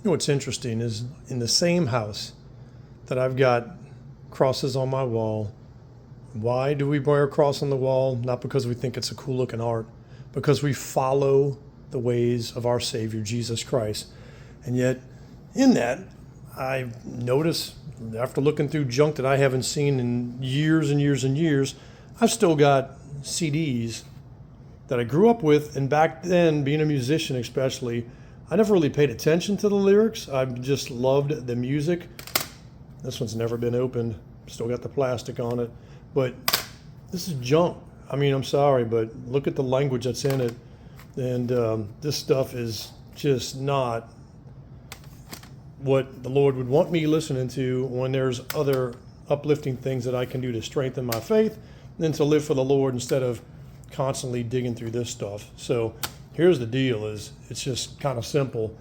know what's interesting is in the same house that I've got crosses on my wall. Why do we wear a cross on the wall? Not because we think it's a cool looking art, because we follow the ways of our Savior, Jesus Christ. And yet, in that, I notice after looking through junk that I haven't seen in years and years and years, I've still got CDs that I grew up with. And back then, being a musician especially, I never really paid attention to the lyrics. I just loved the music. This one's never been opened. Still got the plastic on it. But this is junk. I mean, I'm sorry, but look at the language that's in it. And this stuff is just not what the Lord would want me listening to when there's other uplifting things that I can do to strengthen my faith and to live for the Lord instead of constantly digging through this stuff. So here's the deal is it's just kind of simple.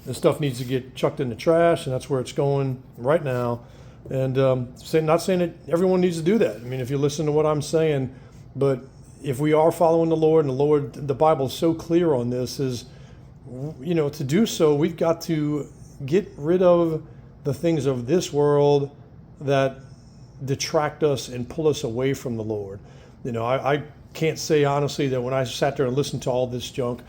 This stuff needs to get chucked in the trash, and that's where it's going right now. And not saying that everyone needs to do that. I mean, if you listen to what I'm saying, but if we are following the Lord, and the Bible is so clear on this, is, to do so, we've got to get rid of the things of this world that detract us and pull us away from the Lord. I can't say honestly that when I sat there and listened to all this junk,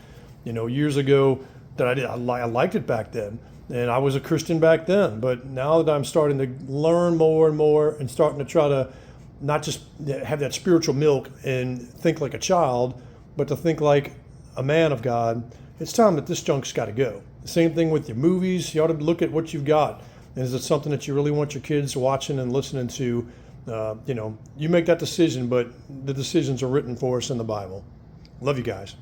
years ago, that I liked it back then. And I was a Christian back then. But now that I'm starting to learn more and more and starting to try to not just have that spiritual milk and think like a child, but to think like a man of God, it's time that this junk's got to go. The same thing with your movies. You ought to look at what you've got. And is it something that you really want your kids watching and listening to? You make that decision, but the decisions are written for us in the Bible. Love you guys.